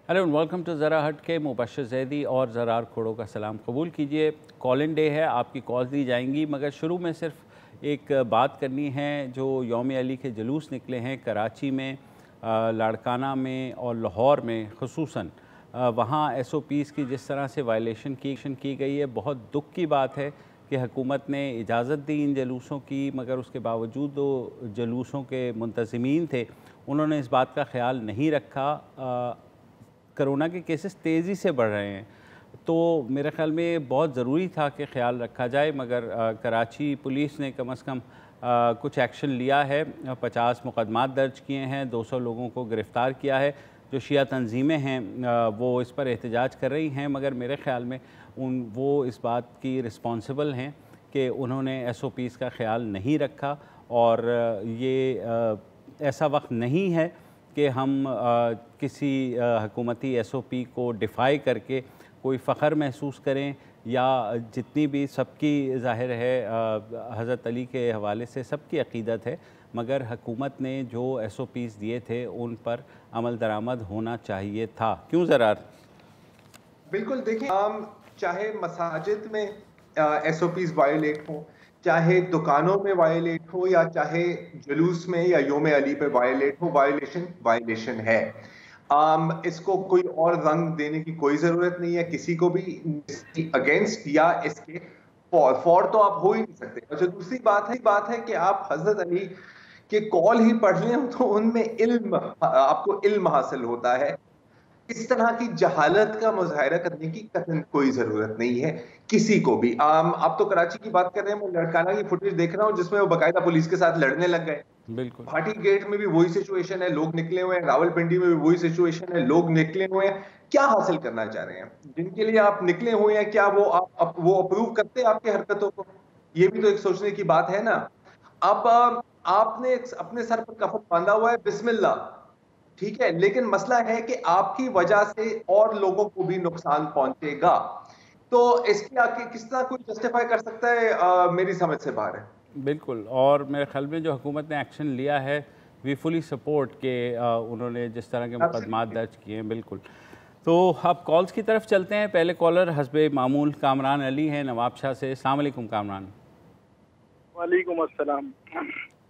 Hello and welcome to ज़रा हट के। मुबशर जैदी और ज़रार खोड़ो का सलाम कबूल कीजिए। कॉल इन डे है, आपकी कॉल दी जाएंगी, मगर शुरू में सिर्फ एक बात करनी है। जो यौम अली के जुलूस निकले हैं कराची में, लाड़काना में और लाहौर में खुसूसन, वहाँ SOPs की जिस तरह से वायलेशन की गई है, बहुत दुख की बात है कि हुकूमत ने इजाज़त दी इन जलूसों की, मगर उसके बावजूद जो जलूसों के मुंतज़मीन थे उन्होंने इस बात का ख्याल नहीं रखा। कोरोना के केसेस तेज़ी से बढ़ रहे हैं, तो मेरे ख़्याल में बहुत ज़रूरी था कि ख्याल रखा जाए, मगर कराची पुलिस ने कम से कम कुछ एक्शन लिया है। 50 मुकदमात दर्ज किए हैं, 200 लोगों को गिरफ़्तार किया है। जो शिया तंजीमें हैं वो इस पर एहतजाज कर रही हैं, मगर मेरे ख़्याल में वो इस बात की रिस्पॉन्सिबल हैं कि उन्होंने SOPs का ख्याल नहीं रखा। और ये ऐसा वक्त नहीं है कि हम किसी हुकूमती SOP को डिफ़ाई करके कोई फ़ख्र महसूस करें, या जितनी भी सबकी ज़ाहिर है हज़रत अली के हवाले से सबकी अक़ीदत है, मगर हुकूमत ने जो SOPs दिए थे उन पर अमल दरामद होना चाहिए था। क्यों ज़रार? बिल्कुल, देखिए चाहे मसाजिद में SOPs वायलेट हों, चाहे दुकानों में वायलेट हो, या चाहे जुलूस में या योम अली पे वायलेट हो, वायलेशन वायलेशन है। इसको कोई और रंग देने की कोई जरूरत नहीं है किसी को भी अगेंस्ट, या इसके फॉर तो आप हो ही नहीं सकते। अच्छा, दूसरी बात है कि आप हजरत अली के कॉल ही पढ़ लें तो उनमें इल्म, आपको इल्म हासिल होता है। इस तरह की जहालत का मुजाहिरा करने की कतई कोई जरूरत नहीं है किसी को भी। आप तो कराची की बात कर रहे हैं, मैं लड़काना की फुटेज देख रहा हूं जिसमें वो बाकायदा पुलिस के साथ लड़ने लग गए। बिल्कुल। भाटी गेट में भी वही सिचुएशन है, लोग निकले हुए हैं। रावलपिंडी में भी वही सिचुएशन है, लोग निकले हुए हैं। क्या हासिल करना चाह रहे हैं जिनके लिए आप निकले हुए हैं? क्या वो वो अप्रूव करते हैं आपकी हरकतों को? ये भी तो एक सोचने की बात है ना। अब आपने अपने सर पर कफन बांधा हुआ है, बिस्मिल्लाह, ठीक है, लेकिन मसला है कि आपकी वजह से और लोगों को भी नुकसान पहुंचेगा। तो इसके आगे किस तरह कोई जस्टिफाई कर सकता है? मेरी समझ से बाहर है। बिल्कुल, और मेरे ख्याल में जो हुकूमत ने एक्शन लिया है, वी फुली सपोर्ट के उन्होंने जिस तरह के मुकदमात दर्ज किए हैं। बिल्कुल। तो अब कॉल्स की तरफ चलते हैं। पहले कॉलर हस्बे मामूल कामरान अली हैं नवाबशाह से। अस्सलाम वालेकुम कामरान। वालेकुम अस्सलाम।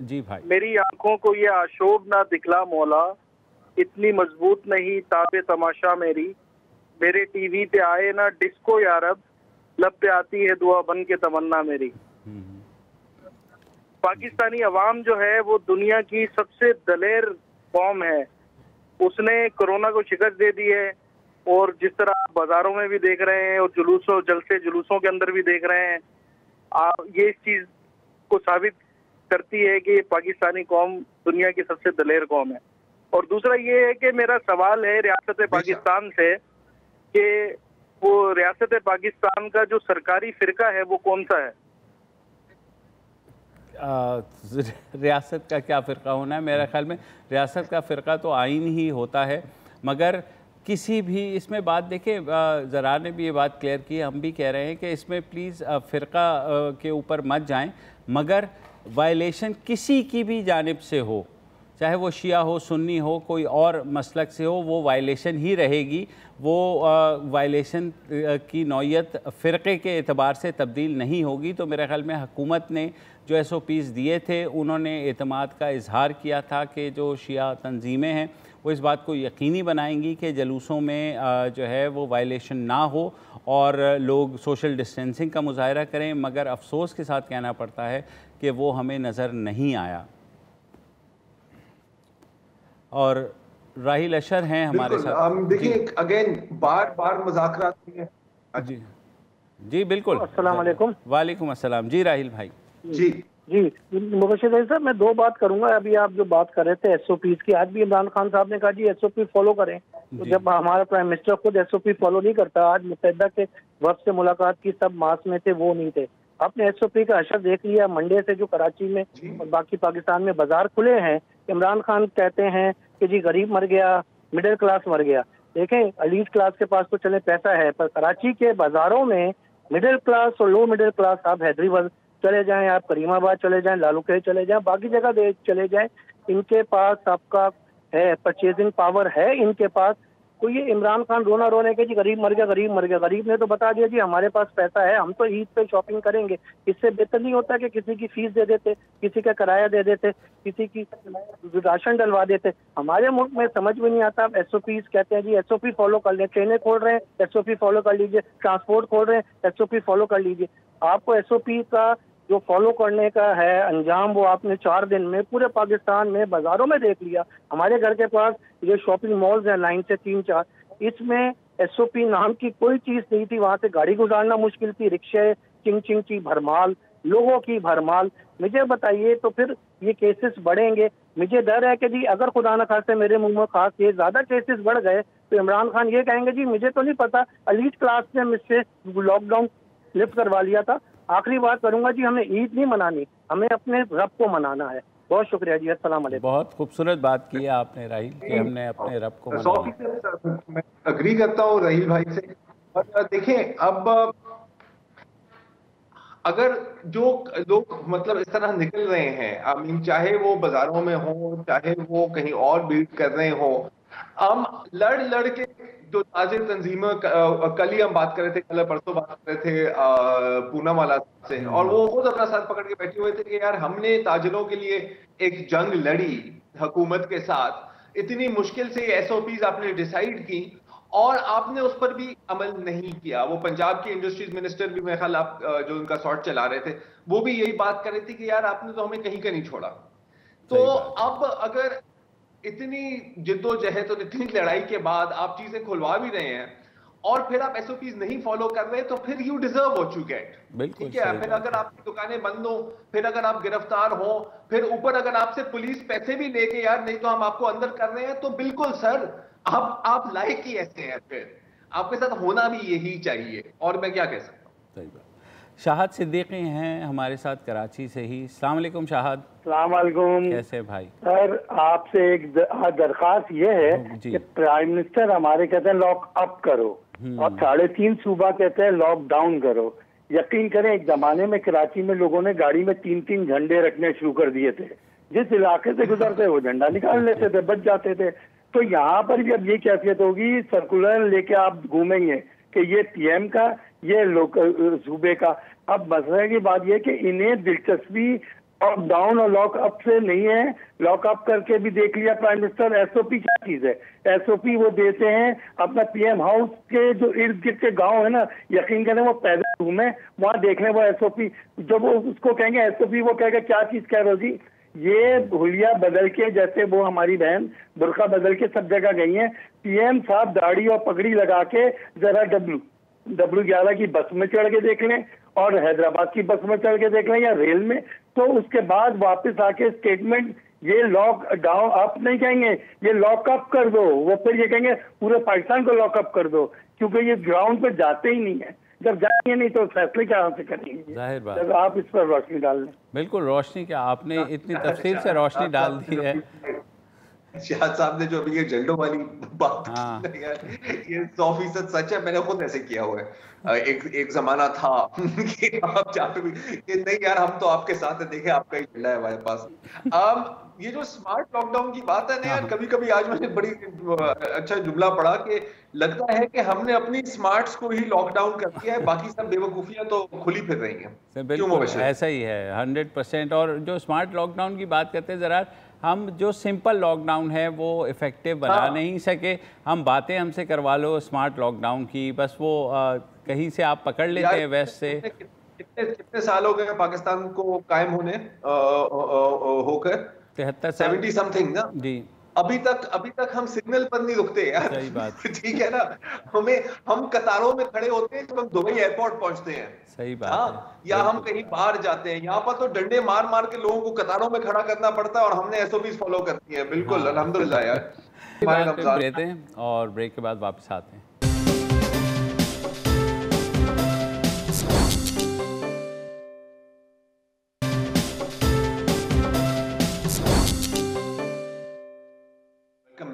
जी भाई। मेरी आंखों को ये आशोब ना दिखला मौला, इतनी मजबूत नहीं ताबे तमाशा मेरी। मेरे टीवी पे आए ना डिस्को यारब, लब पे आती है दुआ बन के तमन्ना मेरी। पाकिस्तानी अवाम जो है वो दुनिया की सबसे दलेर कौम है। उसने कोरोना को शिकस्त दे दी है, और जिस तरह आप बाजारों में भी देख रहे हैं और जुलूसों के अंदर भी देख रहे हैं, ये इस चीज को साबित करती है कि पाकिस्तानी कौम दुनिया की सबसे दलेर कौम है। और दूसरा ये है कि मेरा सवाल है रियासत पाकिस्तान से कि वो रियासत पाकिस्तान का जो सरकारी फिरका है वो कौन सा है? रियासत का क्या फ़िरका होना है? मेरे ख्याल में रियासत का फ़िरका तो आइन ही होता है, मगर किसी भी इसमें बात देखिए, ज़रा ने भी ये बात क्लियर की, हम भी कह रहे हैं कि इसमें प्लीज़ फ़िरका के ऊपर मत जाएं, मगर वायलेशन किसी की भी जानिब से हो, चाहे वो शिया हो, सुन्नी हो, कोई और मसलक से हो, वो वायलेशन ही रहेगी। वो वायलेशन की नौयत फ़िरक़े के एतबार से तब्दील नहीं होगी। तो मेरे ख़्याल में हुकूमत ने जो SOPs दिए थे, उन्होंने एतमाद का इजहार किया था कि जो शिया तंजीमें हैं वो इस बात को यकीनी बनाएंगी कि जलूसों में जो है वो वायलेशन ना हो और लोग सोशल डिस्टेंसिंग का मुजाहरा करें, मगर अफसोस के साथ कहना पड़ता है कि वो हमें नज़र नहीं आया। और राहिल अशर हैं हमारे साथ। देखिए, अगेन बार बार मुज़ाकरात हुए हैं। जी जी बिल्कुल। अस्सलाम वालेकुम। वालेकुम अस्सलाम। जी राहिल भाई। जी जी मुबशर भाई साहब, मैं दो बात करूंगा। अभी आप जो बात कर रहे थे SOPs की, आज भी इमरान खान साहब ने कहा जी SOP फॉलो करें। तो जब हमारा प्राइम मिनिस्टर खुद SOP फॉलो नहीं करता, आज मुतहदा के वक्त से मुलाकात की, सब मास्क में थे, वो नहीं थे। आपने SOP का असर देख लिया। मंडे से जो कराची में और बाकी पाकिस्तान में बाजार खुले हैं, इमरान खान कहते हैं कि जी गरीब मर गया, मिडिल क्लास मर गया। देखें, एलीट क्लास के पास तो चले पैसा है, पर कराची के बाजारों में मिडिल क्लास और लो मिडिल क्लास, आप हैदराबाद चले जाएं, आप करीमाबाद चले जाएं, लालूके चले जाएं, बाकी जगह चले जाएं, इनके पास आपका है परचेजिंग पावर है, इनके पास तो ये इमरान खान रोना रोने के जी गरीब मर गया, गरीब मर गया। गरीब ने तो बता दिया जी हमारे पास पैसा है, हम तो ईद पे शॉपिंग करेंगे। इससे बेहतर नहीं होता कि किसी की फीस दे देते, किसी का किराया दे देते, किसी की राशन डलवा देते। हमारे मुल्क में समझ में नहीं आता। SOPs कहते हैं जी SOP फॉलो कर लें, ट्रेनें खोल रहे हैं SOP फॉलो कर लीजिए, ट्रांसपोर्ट खोल रहे हैं SOP फॉलो कर लीजिए। आपको SOP का जो फॉलो करने का है अंजाम, वो आपने 4 दिन में पूरे पाकिस्तान में बाजारों में देख लिया। हमारे घर के पास ये शॉपिंग मॉल्स हैं लाइन से 3-4, इसमें SOP नाम की कोई चीज नहीं थी। वहां से गाड़ी गुजारना मुश्किल थी, रिक्शे चिंग चिंग की भरमाल, लोगों की भरमाल। मुझे बताइए तो फिर ये केसेस बढ़ेंगे। मुझे डर है कि जी अगर खुदा न खास्ते मेरे मुंह में खा के ज्यादा केसेस बढ़ गए तो इमरान खान ये कहेंगे जी मुझे तो नहीं पता, एलीट क्लास ने मुझसे लॉकडाउन लिफ्ट करवा लिया था। आखिरी बात करूंगा जी, हमें ईद नहीं मनानी, हमें अपने रब को मनाना है। बहुत शुक्रिया जी, अस्सलाम वालेकुम। बहुत खूबसूरत बात की है आपने राहील कि हमने अपने रब को मनाना है। 100% मैं अग्री करता हूँ राहील भाई से। और देखें, अब अगर जो लोग मतलब इस तरह निकल रहे हैं, आई मीन चाहे वो बाजारों में हो, चाहे वो कहीं और भीड़ कर रहे हो, हम लड़ के जो ताजिर तंजीमें, कल ही हम बात कर रहे थे, कल परसों बात कर रहे थे पूनम वाला से, और वो खुद अपना सर पकड़ के बैठे हुए थे कि यार हमने ताजिरों के लिए एक जंग लड़ी हुकूमत के साथ, इतनी मुश्किल से SOPs आपने डिसाइड की और आपने उस पर भी अमल नहीं किया। वो पंजाब के इंडस्ट्रीज मिनिस्टर भी, मेरे ख्याल आप जो उनका सॉर्ट चला रहे थे, वो भी यही बात कर रहे थे कि यार आपने तो हमें कहीं का नहीं छोड़ा। तो अब अगर इतनी जिद्दोजहद और इतनी लड़ाई के बाद आप चीजें खुलवा भी रहे हैं और फिर आप SOPs नहीं फॉलो कर रहे, तो फिर you deserve what you get. ठीक है, फिर अगर आपकी दुकानें बंद हो, फिर अगर आप गिरफ्तार हो, फिर ऊपर अगर आपसे पुलिस पैसे भी लेके यार नहीं तो हम आपको अंदर कर रहे हैं, तो बिल्कुल सर आप लायक ही ऐसे हैं, फिर आपके साथ होना भी यही चाहिए। और मैं क्या कह सकता हूँ। सही बात। शाहद सिद्दीकी हैं हमारे साथ कराची से ही। अस्सलाम वालेकुम शाहद। अस्सलाम वालेकुम। कैसे भाई? सर आपसे एक दरख्वास्त ये है कि प्राइम मिनिस्टर हमारे कहते हैं लॉक अप करो और 3.5 सूबा कहते हैं लॉकडाउन करो। यकीन करें एक जमाने में कराची में लोगों ने गाड़ी में 3-3 झंडे रखने शुरू कर दिए थे, जिस इलाके से गुजरते वो झंडा निकाल लेते थे, बच जाते थे। तो यहाँ पर भी अब ये कैफियत होगी, सर्कुलर लेके आप घूमेंगे कि ये PM का, ये लोकल सूबे का। अब मसले की बात यह कि इन्हें दिलचस्पी लॉकडाउन और लॉकअप से नहीं है। लॉकअप करके भी देख लिया प्राइम मिनिस्टर। SOP क्या चीज है? SOP वो देते हैं अपना PM हाउस के जो इर्द गिर्द के गांव है ना, यकीन करें वो पैदल घूमे, वहां देख लें वो SOP। जब वो उसको कहेंगे SOP, वो कहेगा क्या चीज कह रहे हो जी? ये हुलिया बदल के, जैसे वो हमारी बहन बुर्का बदल के सब जगह गई हैं। PM साहब दाढ़ी और पगड़ी लगा के जरा W11 की बस में चढ़ के देख लें और हैदराबाद की बस में चढ़ के देख लें या रेल में, तो उसके बाद वापस आके स्टेटमेंट, ये लॉकडाउन अप नहीं कहेंगे, ये लॉकअप कर दो। वो फिर ये कहेंगे पूरे पाकिस्तान को लॉकअप कर दो, क्योंकि ये ग्राउंड पे जाते ही नहीं है। जब जाएंगे नहीं तो फैसले क्या से करेंगे? जाहिर बात। जब आप इस पर रोशनी डाल दें। बिल्कुल रोशनी, क्या आपने इतनी तफसील से रोशनी डाल दी है। शाहद साहब ने जो अभी ये झंडों वाली बात की यार, ये 100% सच है। मैंने खुद ऐसे किया हुआ है। एक जमाना था कि आप चाहते भी कि नहीं यार हम तो आपके साथ है, देखे आपका ही झंडा है हमारे पास। ये जो स्मार्ट लॉकडाउन की बात है ना यार, कभी कभी आज मैंने बड़ी अच्छा जुमला पढ़ा कि लगता है कि हमने अपनी स्मार्ट्स को ही लॉकडाउन कर दिया है, बाकी सब बेवकूफियां तो खुली फिर रही हैं। बिल्कुल ऐसा ही है 100%। और जो स्मार्ट लॉकडाउन की बात करते हैं, ज़रा हम जो सिंपल लॉकडाउन है वो इफ़ेक्टिव बना नहीं सके। हम बातें हमसे करवा लो स्मार्ट लॉकडाउन की, बस वो कहीं से आप पकड़ लेते हैं वेस्ट से। कितने साल हो गए पाकिस्तान को कायम होने होकर? 70 समथिंग ना जी। अभी तक हम सिग्नल पर नहीं रुकते यार। सही बात। ठीक है ना, हम कतारों में खड़े होते हैं जब हम दुबई एयरपोर्ट पहुंचते हैं। सही बात है। या हम कहीं बाहर जाते हैं, यहाँ पर तो डंडे मार मार के लोगों को कतारों में खड़ा करना पड़ता है और हमने SOPs फॉलो करती है। बिल्कुल अल्हम्दुलिल्लाह यार। लेते हैं और ब्रेक के बाद वापस आते हैं।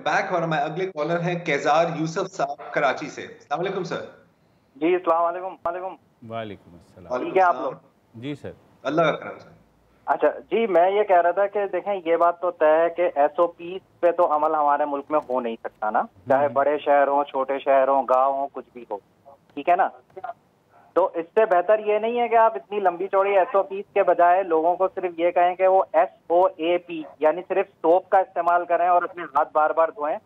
बैक और हमारे अगले कॉलर हैं केजार यूसुफ साहब कराची से। अस्सलाम वालेकुम सर। जी अस्सलाम वालेकुम। वालेकुम अस्सलाम। ठीक है आप लोग? जी सर। अल्लाह का करम सर। अच्छा जी, मैं ये कह रहा था कि देखें, ये बात तो तय है कि SOP पे तो अमल हमारे मुल्क में हो नहीं सकता ना, चाहे बड़े शहर हो, छोटे शहर हो, गांव हो, कुछ भी हो, ठीक है ना। तो इससे बेहतर ये नहीं है कि आप इतनी लंबी चौड़ी SOPs के बजाय लोगों को सिर्फ ये कहें कि वो SOAP यानी सिर्फ सोप का इस्तेमाल करें और अपने हाथ बार बार धोएं,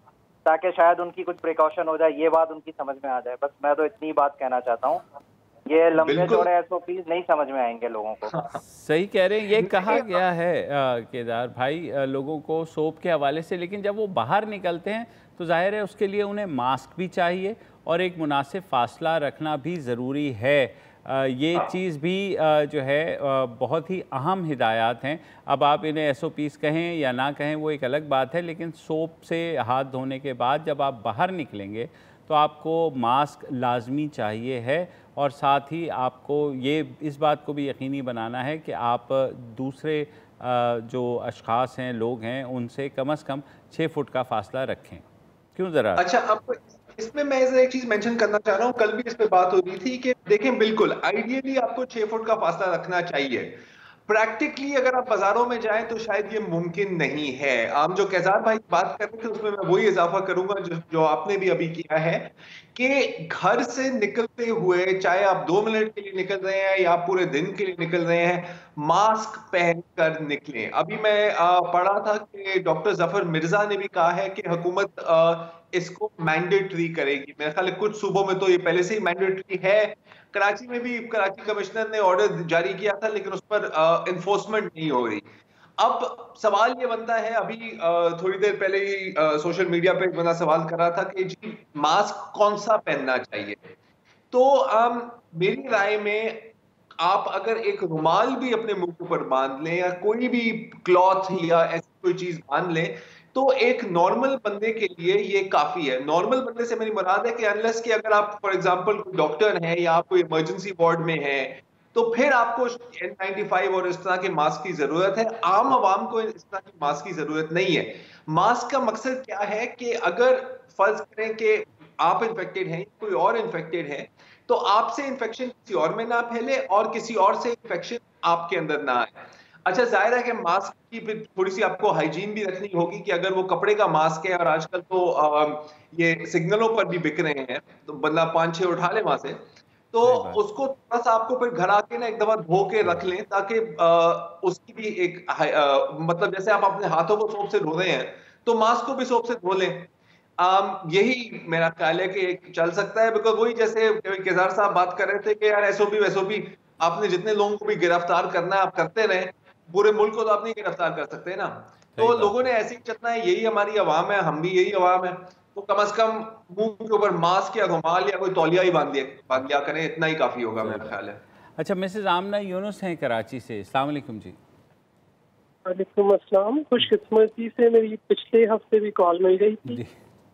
ताकि शायद उनकी कुछ प्रिकॉशन हो जाए, ये बात उनकी समझ में आ जाए। बस मैं तो इतनी बात कहना चाहता हूँ, ये लंबे चौड़े SOPs नहीं समझ में आएंगे लोगों को। सही कह रहे हैं, ये कहा गया है केदार भाई लोगों को सोप के हवाले से, लेकिन जब वो बाहर निकलते हैं तो जाहिर है उसके लिए उन्हें मास्क भी चाहिए और एक मुनासिब फासला रखना भी ज़रूरी है। ये चीज़ भी जो है बहुत ही अहम हिदायत हैं। अब आप इन्हें SOPs कहें या ना कहें वो एक अलग बात है, लेकिन सोप से हाथ धोने के बाद जब आप बाहर निकलेंगे तो आपको मास्क लाजमी चाहिए है, और साथ ही आपको ये इस बात को भी यकीनी बनाना है कि आप दूसरे जो अशख़ास हैं, लोग हैं, उनसे कम से कम 6 फुट का फासला रखें। क्यों ज़रा? अच्छा, अब इसमें मैं एक चीज मेंशन करना चाह रहा हूँ, कल भी इस पे बात हो रही थी कि देखें, बिल्कुल आइडियली आपको 6 फुट का फासला रखना चाहिए। प्रैक्टिकली अगर आप बाजारों में जाएं तो शायद ये मुमकिन नहीं है। हम जो केदार भाई बात कर रहे थे उसमें मैं वही इजाफा करूंगा जो आपने भी अभी किया है कि घर से निकलते हुए, चाहे आप 2 मिनट के लिए निकल रहे हैं या आप पूरे दिन के लिए निकल रहे हैं, मास्क पहनकर निकलें। अभी मैं पढ़ा था कि डॉक्टर जफर मिर्जा ने भी कहा है कि हुकूमत इसको मैंडेटरी करेगी। मेरे ख्याल है कुछ सूबों में तो ये पहले से ही मैंडेटरी है। कराची में भी कराची कमिश्नर ने ऑर्डर जारी किया था, लेकिन उस पर इन्फोर्समेंट नहीं हो रही। अब सवाल ये बनता है, अभी थोड़ी देर पहले ही सोशल मीडिया पे एक बंदा सवाल कर रहा था कि जी मास्क कौन सा पहनना चाहिए। तो मेरी राय में आप अगर एक रुमाल भी अपने मुंह पर बांध लें या कोई भी क्लॉथ या ऐसी कोई चीज बांध लें तो एक नॉर्मल बंदे के लिए ये काफी है। नॉर्मल बंदे से मेरी मुराद है कि अनलेस कि अगर आप फॉर एग्जांपल डॉक्टर हैं या आप कोई इमरजेंसी वार्ड में हैं तो फिर आपको N95 और इस तरह के मास्क की जरूरत है। आम आवाम को इस तरह की मास्क की जरूरत नहीं है। मास्क का मकसद क्या है कि अगर फर्ज करें कि आप इन्फेक्टेड हैं, कोई और इन्फेक्टेड है, तो आपसे इन्फेक्शन किसी और में ना फैले और किसी और से इन्फेक्शन आपके अंदर ना आए। अच्छा, जाहिर है कि मास्क की फिर थोड़ी सी आपको हाइजीन भी रखनी होगी कि अगर वो कपड़े का मास्क है और आजकल तो ये सिग्नलों पर भी बिक रहे हैं, तो बंदा 5-6 उठा ले वहां से, तो उसको थोड़ा सा आपको फिर घर आके ना एक दफा धो के रख लें, ताकि उसकी भी एक मतलब जैसे आप अपने हाथों को सोप से धो रहे हैं तो मास्क को भी सोप से धो लें। यही मेरा ख्याल है कि चल सकता है। बिकॉज वही जैसे केदार साहब बात कर रहे थे कि यार SOP आपने जितने लोगों को भी गिरफ्तार करना है आप करते रहे, पूरे मुल्क को तो आप नहीं गिरफ्तार कर सकते ना। तो लोगों ने ऐसे ही चलना है, यही हमारी आवाम है, हम भी यही आवाम है, तो कम से कम मुंह के ऊपर मास्क या रुमाल या कोई तौलिया ही बांध लिया करें, इतना ही काफी होगा मेरा ख्याल है। अच्छा, मिसेज आमना यूनुस हैं कराची से। अस्सलाम वालेकुम जी। वालेकुम अस्सलाम। खुशकिस्मती से मेरी पिछले हफ्ते भी कॉल मिल गई थी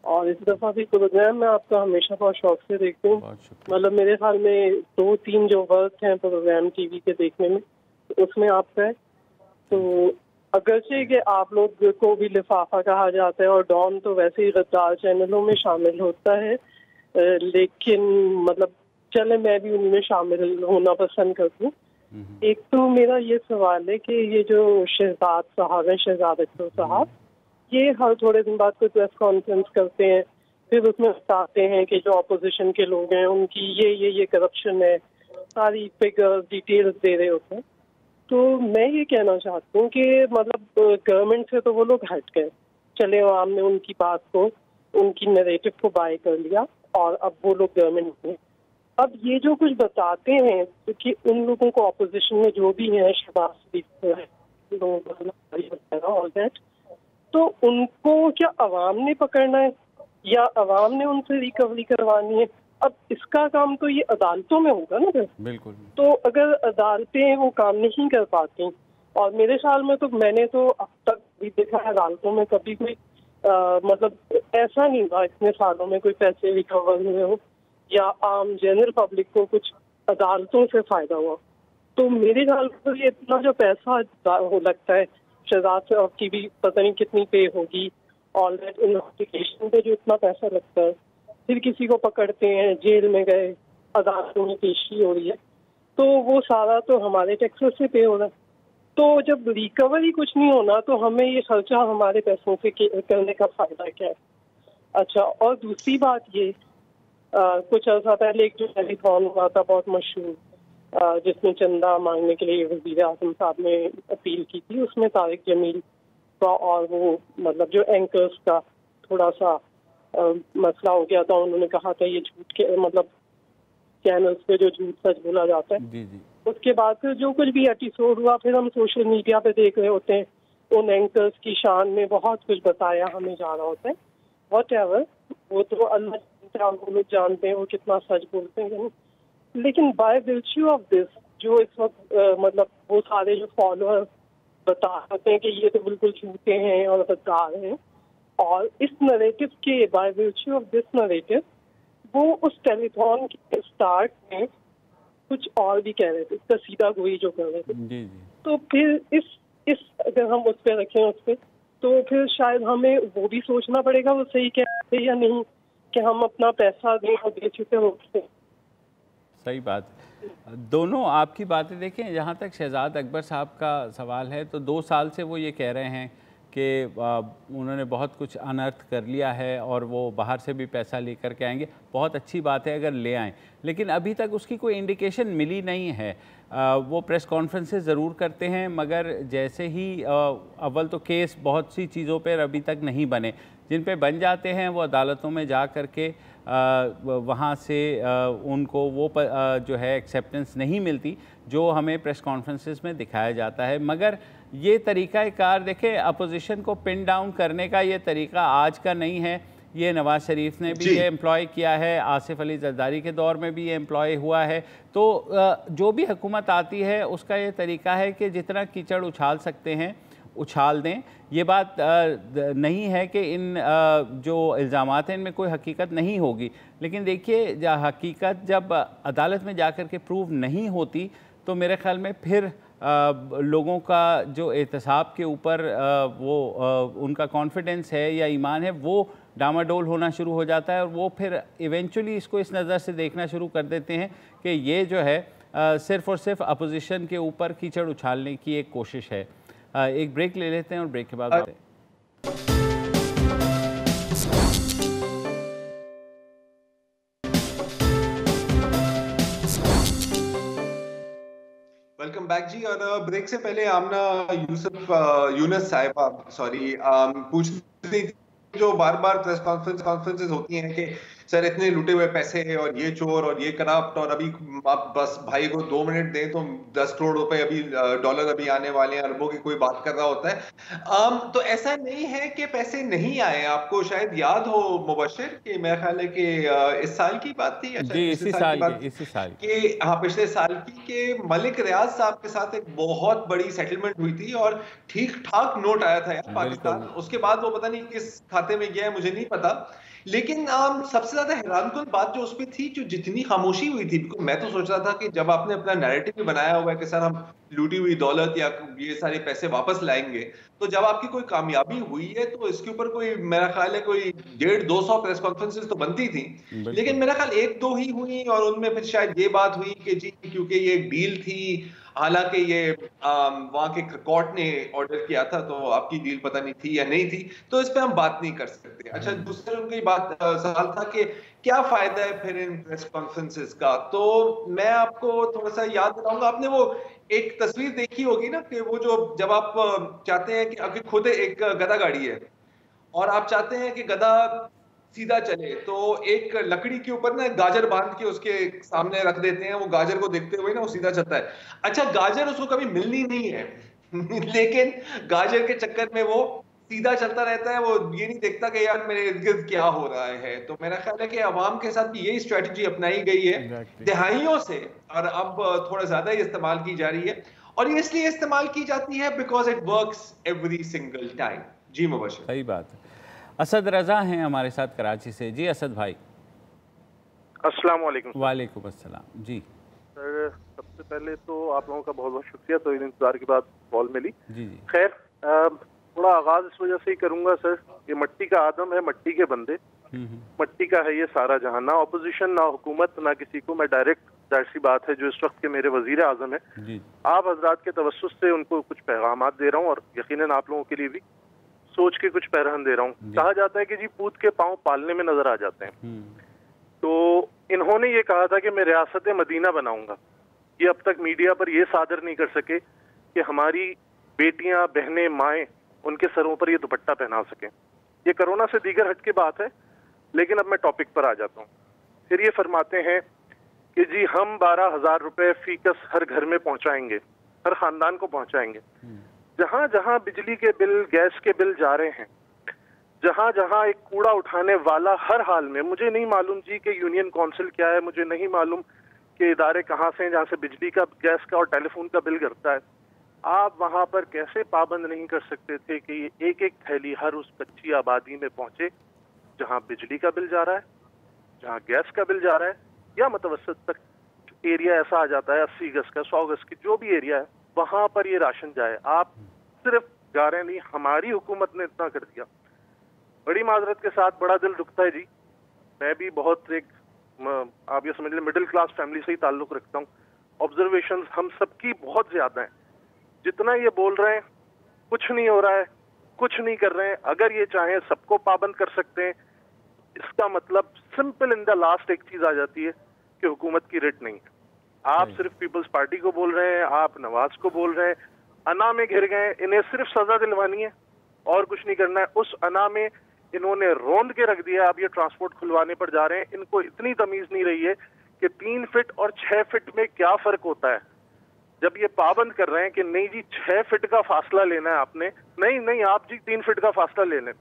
और इस दफा भी प्रोग्राम मैं आपका हमेशा बहुत शौक से देखती हूँ। मतलब मेरे ख्याल में 2-3 जो वर्क हैं प्रोग्राम टीवी के देखने में, उसमें आपका है। तो अगरचे कि आप लोग को भी लिफाफा कहा जाता है और डॉन तो वैसे ही गद्दार चैनलों में शामिल होता है, लेकिन मतलब चले मैं भी उनमें शामिल होना पसंद करती हूँ। एक तो मेरा ये सवाल है कि ये जो शहजाद साहब हैं, शहजाद अख्तर साहब, ये हर थोड़े दिन बाद कोई प्रेस कॉन्फ्रेंस करते हैं, फिर उसमें बताते हैं कि जो अपोजिशन के लोग हैं उनकी ये करप्शन है, सारी फिगर्स डिटेल्स दे रहे होते हैं। तो मैं ये कहना चाहती हूँ कि मतलब गवर्नमेंट से तो वो लोग हट गए, चले आवाम ने उनकी बात को, उनकी नैरेटिव को बाय कर लिया और अब वो लोग गवर्नमेंट में। अब ये जो कुछ बताते हैं तो कि उन लोगों को अपोजिशन में जो भी है, शहबाज ऑल दैट, तो उनको क्या अवाम ने पकड़ना है या अवाम ने उनसे रिकवरी करवानी है? अब इसका काम तो ये अदालतों में होगा ना फिर। बिल्कुल। तो अगर अदालतें वो काम नहीं कर पाती, और मेरे ख्याल में तो मैंने तो अब तक भी देखा है अदालतों में कभी कोई मतलब ऐसा नहीं हुआ इतने सालों में कोई पैसे रिकवर हुए हो या आम जनरल पब्लिक को कुछ अदालतों से फायदा हुआ। तो मेरे ख्याल में ये इतना जो पैसा हो लगता है, शहजाद साहब की भी पता नहीं कितनी पे होगी, ऑल दैट इन्वेस्टिगेशन पे जो इतना पैसा लगता है, फिर किसी को पकड़ते हैं, जेल में गए, अदालतों में पेशी हो रही है, तो वो सारा तो हमारे टैक्सेस से पे हो रहा है। तो जब रिकवरी कुछ नहीं होना तो हमें ये खर्चा हमारे पैसों से करने का फायदा क्या है। अच्छा, और दूसरी बात ये कुछ अर्सा पहले एक जो टेलीथॉन हुआ था बहुत मशहूर, जिसमें चंदा मांगने के लिए वज़ीर आज़म साहब ने अपील की थी, उसमें तारिक जमील का और वो मतलब जो एंकर्स का थोड़ा सा मसला हो गया था। उन्होंने कहा था ये झूठ के मतलब चैनल्स पे जो झूठ सच बोला जाता है। जी जी। उसके बाद फिर जो कुछ भी एपिसोड हुआ फिर हम सोशल मीडिया पे देख रहे होते हैं, उन एंकर्स की शान में बहुत कुछ बताया हमें जा रहा होता है। व्हाटएवर, वो तो अल्लाह वो लोग जानते हैं वो कितना सच बोलते हैं। लेकिन बाय विर्च्यू ऑफ दिस जो इस वक्त मतलब वो सारे जो फॉलोअर्स बता सकते हैं कि ये तो बिल्कुल झूठे हैं और गद्दार हैं, और इस नरेटिव के बाय विर्च्यू ऑफ दिस नरेटिव वो उस टेलीथॉन के स्टार्ट में कुछ और भी कह रहे थे, कसीदा गोई जो कर रहे थे। जी जी। तो फिर इस अगर हम उस पर रखें उस पर, तो फिर शायद हमें वो भी सोचना पड़ेगा वो सही कह रहे थे या नहीं, कि हम अपना पैसा दें और दे चुके होते। सही बात। दोनों आपकी बातें देखें, जहाँ तक शहजाद अकबर साहब का सवाल है तो 2 साल से वो ये कह रहे हैं कि उन्होंने बहुत कुछ अनर्थ कर लिया है और वो बाहर से भी पैसा लेकर के आएंगे। बहुत अच्छी बात है अगर ले आएँ, लेकिन अभी तक उसकी कोई इंडिकेशन मिली नहीं है। वो प्रेस कॉन्फ्रेंसेस ज़रूर करते हैं, मगर जैसे ही अव्वल तो केस बहुत सी चीज़ों पर अभी तक नहीं बने, जिन पे बन जाते हैं वो अदालतों में जा कर के वहाँ से उनको वो जो है एक्सेप्टेंस नहीं मिलती जो हमें प्रेस कॉन्फ्रेंसेस में दिखाया जाता है। मगर ये तरीक़ाकार देखें, अपोजिशन को पिन डाउन करने का ये तरीका आज का नहीं है। ये नवाज़ शरीफ ने भी ये एम्प्लॉय किया है, आसिफ अली जरदारी के दौर में भी ये एम्प्लॉय हुआ है। तो जो भी हुकूमत आती है उसका ये तरीका है कि जितना कीचड़ उछाल सकते हैं उछाल दें। ये बात नहीं है कि इन जो इल्ज़ामात हैं इनमें कोई हकीकत नहीं होगी, लेकिन देखिए हकीकत जब अदालत में जाकर के प्रूव नहीं होती तो मेरे ख़्याल में फिर लोगों का जो एहतसाब के ऊपर वो उनका कॉन्फिडेंस है या ईमान है वो डामाडोल होना शुरू हो जाता है, और वो फिर इवेंचुअली इसको इस नज़र से देखना शुरू कर देते हैं कि ये जो है सिर्फ़ और सिर्फ अपोजिशन के ऊपर कीचड़ उछालने की एक कोशिश है। एक ब्रेक ले लेते हैं और ब्रेक के बाद आते हैं। वेलकम बैक जी। और ब्रेक से पहले आमना यूनुस साहिबा पूछ रही थी, जो बार बार प्रेस कॉन्फ्रेंसेस होती हैं कि सर इतने लुटे हुए पैसे हैं और ये चोर और ये करप्ट, और अभी आप बस भाई को 2 मिनट दें तो 10 करोड़ रुपए अभी डॉलर अभी आने वाले हैं, अरबों की कोई बात कर रहा होता है। तो ऐसा नहीं है कि पैसे नहीं आए। आपको शायद याद हो मुबशिर कि मेरा ख्याल है कि इस साल की बात थी, इसी साल की, हाँ पिछले साल की, कि मलिक रियाज साहब के साथ एक बहुत बड़ी सेटलमेंट हुई थी और ठीक ठाक नोट आया था यार पाकिस्तान। उसके बाद वो पता नहीं किस खाते में गया है, मुझे नहीं पता। लेकिन सबसे ज्यादा हैरानकुन बात जो उसमें थी, जो जितनी खामोशी हुई थी, मैं तो सोच रहा था कि जब आपने अपना नैरेटिव भी बनाया हुआ है कि सर हम लूटी हुई दौलत या ये सारे पैसे वापस लाएंगे, तो जब आपकी कोई कामयाबी हुई है तो इसके ऊपर कोई मेरा ख्याल है कोई 150-200 प्रेस कॉन्फ्रेंसेस तो बनती थी। लेकिन मेरा ख्याल 1-2 ही हुई, और उनमें फिर शायद ये बात हुई कि जी क्योंकि ये एक डील थी, हालांकि ये वहां के कोर्ट ने ऑर्डर किया था तो आपकी डील पता नहीं थी या नहीं थी, तो इस पे हम बात नहीं कर सकते। अच्छा, दूसरा उनकी बात सवाल था कि क्या फायदा है फिर इन प्रेस कॉन्फ्रेंसेस का। तो मैं आपको थोड़ा सा याद दिलाऊंगा, आपने वो एक तस्वीर देखी होगी ना कि वो जो जब आप चाहते हैं कि आपकी खुद एक गधा गाड़ी है और आप चाहते हैं कि गधा सीधा चले, तो एक लकड़ी के ऊपर ना गाजर बांध के उसके सामने रख देते हैं, वो गाजर को देखते हुए ना वो सीधा चलता है। अच्छा, गाजर उसको कभी मिलनी नहीं है लेकिन गाजर के चक्कर में वो सीधा चलता रहता है, वो ये नहीं देखता कि यार मेरे इर्द गिर्द क्या हो रहा है। तो मेरा ख्याल है कि अवाम के साथ भी यही स्ट्रेटजी अपनाई गई है दिहाइयों से, और अब थोड़ा ज्यादा ही इस्तेमाल की जा रही है, और ये इसलिए इस्तेमाल की जाती है because it works every single time. जी मुबशिर। सही बात है। असद रजा हैं हमारे साथ कराची से। जी असद भाई। अस्सलाम वालेकुम। वालेकुम अस्सलाम। जी सर, सबसे पहले तो आप लोगों का बहुत बहुत शुक्रिया, तो इंतजार के बाद कॉल मिली। जी जी। खैर, थोड़ा आगाज इस वजह से ही करूंगा सर ये मट्टी का आदम है, मट्टी के बंदे, मट्टी का है ये सारा जहां, ना ऑपोजिशन ना हुकूमत ना किसी को मैं डायरेक्ट, जाहिर सी बात है जो इस वक्त के मेरे वजीर आजम है, आप हजरात के तवस्सुस से उनको कुछ पैगामात दे रहा हूँ और यकीनन आप लोगों के लिए भी सोच के कुछ पैरहन दे रहा हूँ। कहा जाता है कि जी पूत के पांव पालने में नजर आ जाते हैं, तो इन्होंने ये कहा था कि मैं रियासत मदीना बनाऊंगा। ये अब तक मीडिया पर ये सादर नहीं कर सके कि हमारी बेटियां, बहनें, माएँ उनके सरों पर ये दुपट्टा पहना सकें। ये कोरोना से दीगर हट की बात है, लेकिन अब मैं टॉपिक पर आ जाता हूँ। फिर ये फरमाते हैं कि जी हम 12,000 रुपए फीकस हर घर में पहुंचाएंगे, हर खानदान को पहुंचाएंगे। जहां जहां बिजली के बिल, गैस के बिल जा रहे हैं, जहां जहां एक कूड़ा उठाने वाला हर हाल में, मुझे नहीं मालूम जी कि यूनियन काउंसिल क्या है, मुझे नहीं मालूम कि इदारे कहाँ से हैं जहाँ से बिजली का, गैस का और टेलीफोन का बिल गिरता है, आप वहां पर कैसे पाबंद नहीं कर सकते थे कि ये एक एक थैली हर उस कच्ची आबादी में पहुंचे जहां बिजली का बिल जा रहा है, जहां गैस का बिल जा रहा है, या मुतवसत तक एरिया ऐसा आ जाता है 80 गज का, 100 गज की जो भी एरिया है, वहां पर ये राशन जाए। आप सिर्फ जा रहे नहीं, हमारी हुकूमत ने इतना कर दिया। बड़ी माजरत के साथ बड़ा दिल दुखता है जी, मैं भी बहुत एक, आप ये समझ लें मिडिल क्लास फैमिली से ही ताल्लुक रखता हूँ। ऑब्जर्वेशंस हम सबकी बहुत ज्यादा हैं। जितना ये बोल रहे हैं कुछ नहीं हो रहा है, कुछ नहीं कर रहे हैं, अगर ये चाहें सबको पाबंद कर सकते हैं, इसका मतलब सिंपल इन द लास्ट एक चीज आ जाती है कि हुकूमत की रिट नहीं है। आप सिर्फ पीपल्स पार्टी को बोल रहे हैं, आप नवाज को बोल रहे हैं, अना में घिर गए, इन्हें सिर्फ सजा दिलवानी है और कुछ नहीं करना है। उस अना में इन्होंने रोंद के रख दिया। अब ये ट्रांसपोर्ट खुलवाने पर जा रहे हैं, इनको इतनी तमीज नहीं रही है कि 3 फीट और 6 फीट में क्या फर्क होता है। जब ये पाबंद कर रहे हैं कि नहीं जी 6 फीट का फासला लेना है आपने, नहीं आप जी 3 फीट का फासला ले लें।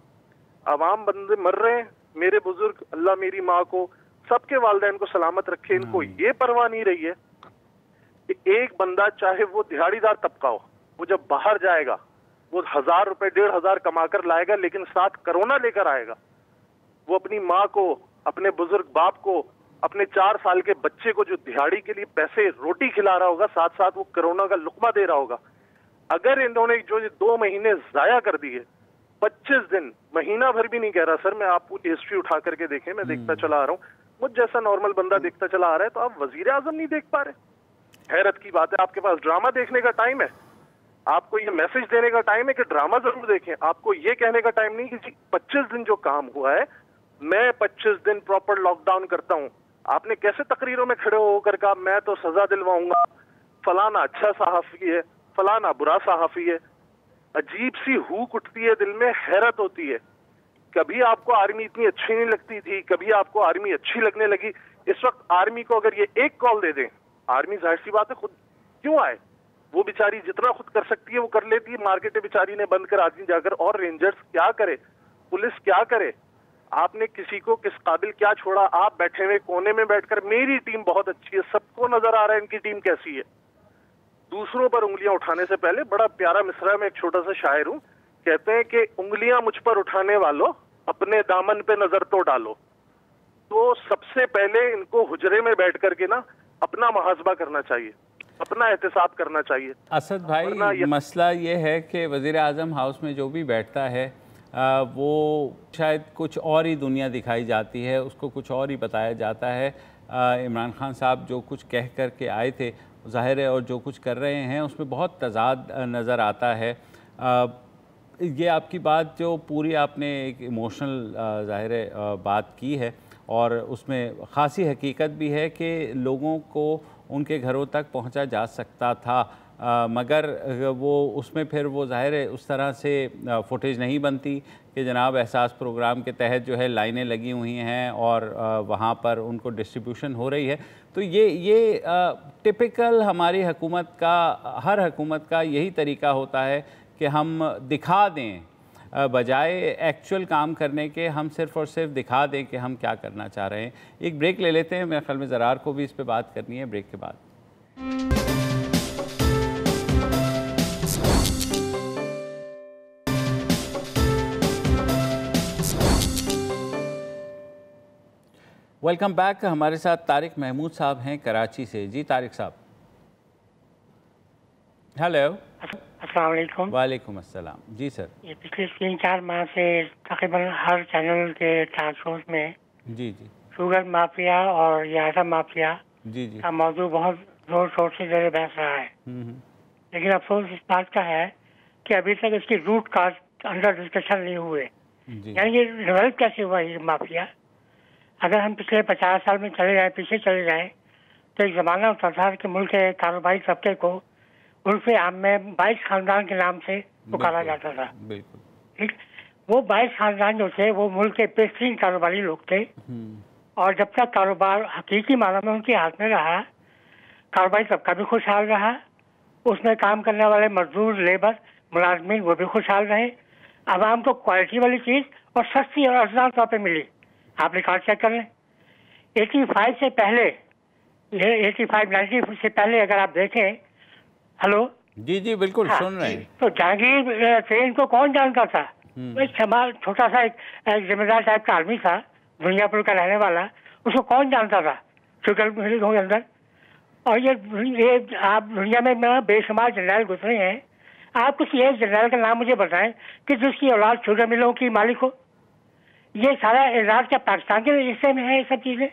अवाम बंदे मर रहे हैं, मेरे बुजुर्ग, अल्लाह मेरी माँ को, सबके वालिदैन को सलामत रखे, इनको ये परवाह नहीं रही है कि एक बंदा चाहे वो दिहाड़ीदार तबका हो, वो जब बाहर जाएगा वो 1,000 रुपए 1,500 कमाकर लाएगा, लेकिन साथ कोरोना लेकर आएगा। वो अपनी माँ को, अपने बुजुर्ग बाप को, अपने 4 साल के बच्चे को जो दिहाड़ी के लिए पैसे रोटी खिला रहा होगा, साथ साथ वो कोरोना का लुकमा दे रहा होगा। अगर इन्होंने जो 2 महीने जाया कर दिए, 25 दिन, महीना भर भी नहीं कह रहा सर, मैं आपको हिस्ट्री उठा करके देखें, मैं देखता चला आ रहा हूँ, मुझ जैसा नॉर्मल बंदा देखता चला आ रहा है, तो आप वजीर आजम नहीं देख पा रहे। हैरत की बात है, आपके पास ड्रामा देखने का टाइम है, आपको ये मैसेज देने का टाइम है कि ड्रामा जरूर देखें, आपको ये कहने का टाइम नहीं कि 25 दिन जो काम हुआ है, मैं 25 दिन प्रॉपर लॉकडाउन करता हूँ। आपने कैसे तकरीरों में खड़े होकर कहा मैं तो सजा दिलवाऊंगा, फलाना अच्छा सहाफी है, फलाना बुरा सहाफी है। अजीब सी हूक उठती है दिल में, हैरत होती है। कभी आपको आर्मी इतनी अच्छी नहीं लगती थी, कभी आपको आर्मी अच्छी लगने लगी। इस वक्त आर्मी को अगर ये एक कॉल दे दें, आर्मी जाहिर सी बात है खुद क्यों आए, वो बेचारी जितना खुद कर सकती है वो कर लेती है। मार्केट बेचारी ने बंद कर आदमी जाकर, और रेंजर्स क्या करे, पुलिस क्या करे, आपने किसी को किस काबिल क्या छोड़ा। आप बैठे हुए कोने में बैठकर, मेरी टीम बहुत अच्छी है, सबको नजर आ रहा है इनकी टीम कैसी है। दूसरों पर उंगलियां उठाने से पहले, बड़ा प्यारा मिसरा, मैं एक छोटा सा शायर हूं, कहते हैं कि उंगलियां मुझ पर उठाने वालों अपने दामन पे नजर तो डालो। तो सबसे पहले इनको हुजरे में बैठ करके ना अपना मुहासबा करना चाहिए, अपना एहतसाब करना चाहिए। असद भाई, मसला ये है कि वज़ीर आज़म हाउस में जो भी बैठता है वो शायद कुछ और ही दुनिया दिखाई जाती है, उसको कुछ और ही बताया जाता है। इमरान खान साहब जो कुछ कह कर के आए थे ज़ाहिर है, और जो कुछ कर रहे हैं उसमें बहुत तज़ाद नज़र आता है। ये आपकी बात जो पूरी आपने एक इमोशनल ज़ाहिर है बात की है, और उसमें ख़ासी हकीकत भी है कि लोगों को उनके घरों तक पहुंचा जा सकता था, मगर वो उसमें फिर वो ज़ाहिर है उस तरह से फुटेज नहीं बनती कि जनाब एहसास प्रोग्राम के तहत जो है लाइनें लगी हुई हैं और वहाँ पर उनको डिस्ट्रीब्यूशन हो रही है। तो ये टिपिकल हमारी हुकूमत का, हर हुकूमत का यही तरीका होता है कि हम दिखा दें, बजाय एक्चुअल काम करने के हम सिर्फ़ और सिर्फ दिखा दें कि हम क्या करना चाह रहे हैं। एक ब्रेक ले लेते हैं, मेरे ख्याल में ज़रार को भी इस पे बात करनी है ब्रेक के बाद। Welcome back. हमारे साथ तारिक महमूद साहब हैं कराची से। जी तारिक साहब। हेलो। अस्सलाम वालेकुम। वालेकुम अस्सलाम। जी सर। ये पिछले 3-4 माह से तकरीबन हर चैनल के टॉक शोज में जी जी शुगर माफिया और यासा माफिया जी जी का मौजू बहुत जोर शोर से ज़ेर बहस रहा है। लेकिन अफसोस इस बात का है कि अभी तक इसकी रूट काज अंडर डिस्कशन नहीं हुए। यानी कि डेवलप कैसे हुआ ये माफिया। अगर हम पिछले 50 साल में चले जाए, पीछे चले जाए, तो एक ज़माना होता था कि मुल्क के कारोबारी तबके को उर्फ़े आम में 22 खानदान के नाम से पुकारा जाता था। ठीक, वो 22 खानदान जो थे वो मुल्क के बेहतरीन कारोबारी लोग थे और जब तक कारोबार हकीकी मानों में उनके हाथ में रहा, कारोबारी तबका भी खुशहाल रहा, उसमें काम करने वाले मजदूर, लेबर, मुलाजमीन वो भी खुशहाल रहे। आवाम को क्वालिटी वाली चीज़ और सस्ती और अर्ज़ान तौर पे मिली। आप रिकॉर्ड चेक कर लें, 85 से पहले, ये 85-90 से पहले अगर आप देखें। हेलो जी जी बिल्कुल सुन रहे हैं। तो जहांगीर ट्रेन को कौन जानता था? एक छोटा सा एक जिम्मेदार टाइप का आदमी था, दुनियापुर का रहने वाला, उसको कौन जानता था शुगर मिल के अंदर। और ये आप दुनिया में बेशुमार जनरल गुजरे हैं, आप किसी एक जनरल का नाम मुझे बताएं कि जिसकी औलाद शुगर मिलों की मालिक हो। ये सारा इराक क्या पाकिस्तान के हिस्से में है ये सब चीज़ें?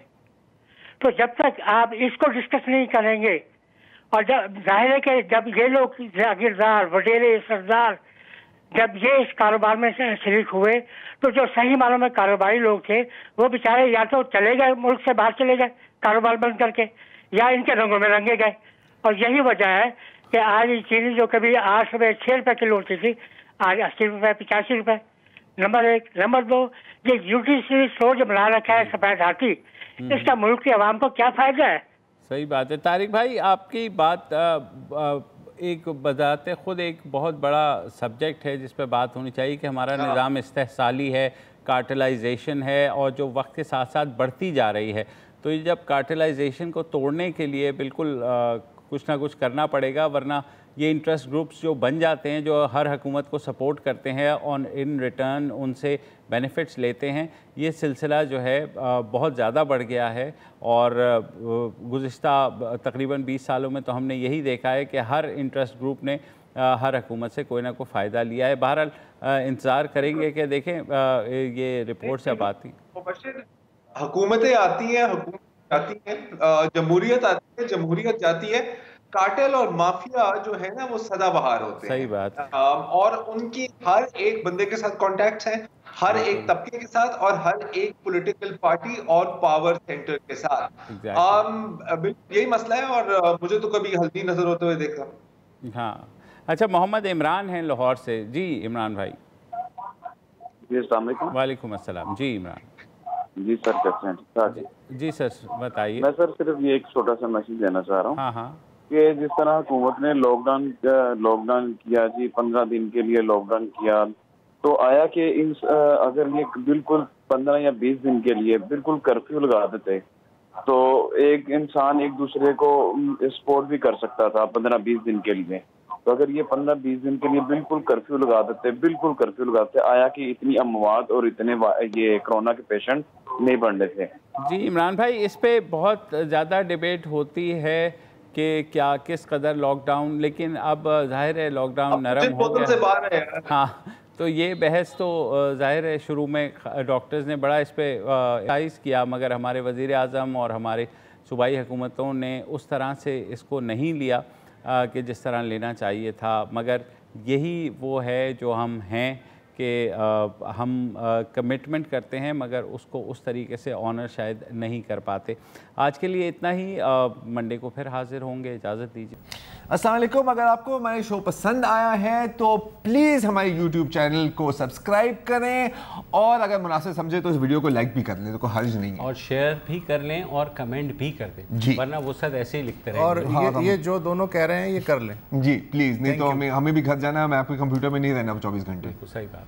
तो जब तक आप इसको डिस्कस नहीं करेंगे और जब जाहिर है कि जब ये लोग जागीरदार, वडेरे, सरदार जब ये इस कारोबार में शरीक हुए तो जो सही मानों में कारोबारी लोग थे वो बेचारे या तो चले गए, मुल्क से बाहर चले गए कारोबार बंद करके, या इनके रंगों में रंगे गए। और यही वजह है कि आज ये चीनी जो कभी 8 रुपये 6 रुपये किलो होती थी, आज 80 रुपये 85 रुपये। नंबर 1। नंबर 2, ये ड्यूटी फ्री स्टोर जो बना रखा है सफेद हाथी, इसका मुल्क की आवाम को क्या फायदा है? सही बात है तारिक भाई, आपकी बात एक बजाते खुद एक बहुत बड़ा सब्जेक्ट है जिस पर बात होनी चाहिए कि हमारा निज़ाम इस्तेहसाली है, कार्टेलाइजेशन है और जो वक्त के साथ साथ बढ़ती जा रही है। तो ये जब कार्टेलाइजेशन को तोड़ने के लिए बिल्कुल कुछ ना कुछ करना पड़ेगा, वरना ये इंटरेस्ट ग्रुप्स जो बन जाते हैं, जो हर हुकूमत को सपोर्ट करते हैं और इन रिटर्न उनसे बेनिफिट्स लेते हैं, ये सिलसिला जो है बहुत ज़्यादा बढ़ गया है। और गुज़िश्ता तकरीबन 20 सालों में तो हमने यही देखा है कि हर इंटरेस्ट ग्रुप ने हर हुकूमत से कोई ना कोई फ़ायदा लिया है। बहरहाल इंतज़ार करेंगे कि देखें ये रिपोर्ट से अब आती हुकूमतें आती हैं, हुकूमत जाती हैं, जमहूरियत आती है, जमहूरियत जाती है। कार्टेल और माफिया जो है ना वो सदाबहार होते हैं। सही बात। और उनकी हर एक बंदे के साथ कॉन्टैक्ट्स हैं, हर एक तबके के साथ और हर एक पॉलिटिकल पार्टी और पावर सेंटर के साथ। यही मसला है और मुझे तो कभी हल्दी नजर होते हुए देखा। हाँ अच्छा, मोहम्मद इमरान हैं लाहौर से। जी इमरान भाई। जी अस्सलाम वालेकुम। वालेकुम अस्सलाम। जी इमरान। जी सर कैसे हैं? जी सर बताइए। मैं सर सिर्फ ये एक छोटा सा मैसेज देना चाह रहा हूँ। हाँ हाँ। कि जिस तरह हुकूमत ने लॉकडाउन किया जी, 15 दिन के लिए लॉकडाउन किया, तो आया कि अगर ये बिल्कुल 15 या 20 दिन के लिए बिल्कुल कर्फ्यू लगा देते तो एक इंसान एक दूसरे को सपोर्ट भी कर सकता था 15-20 दिन के लिए। तो अगर ये 15-20 दिन के लिए बिल्कुल कर्फ्यू लगा देते, आया कि इतनी अमवात और इतने ये कोरोना के पेशेंट नहीं बढ़ रहे थे। जी इमरान भाई, इस पे बहुत ज़्यादा डिबेट होती है कि क्या किस कदर लॉकडाउन, लेकिन अब जाहिर है लॉकडाउन नरम हो गया। हाँ, तो ये बहस तो जाहिर है शुरू में डॉक्टर्स ने बड़ा इस पर एडवाइस किया, मगर हमारे वज़ीर आज़म और हमारे सूबाई हुकूमतों ने उस तरह से इसको नहीं लिया कि जिस तरह लेना चाहिए था। मगर यही वो है जो हम हैं कि हम कमिटमेंट करते हैं मगर उसको उस तरीके से ऑनर शायद नहीं कर पाते। आज के लिए इतना ही, मंडे को फिर हाजिर होंगे। इजाज़त दीजिए। अस्सलाम वालेकुम। अगर आपको हमारे शो पसंद आया है तो प्लीज़ हमारे YouTube चैनल को सब्सक्राइब करें और अगर मुनासिब समझे तो इस वीडियो को लाइक भी कर लें, तो कोई हर्ज नहीं है, और शेयर भी कर लें और कमेंट भी कर दें जी, वरना वो सब ऐसे ही लिखते रहेंगे। और ये जो दोनों कह रहे हैं ये कर लें जी प्लीज़, नहीं तो हमें भी घर जाना है, मैं आपके कंप्यूटर में नहीं रहना 24 घंटे। सही बात।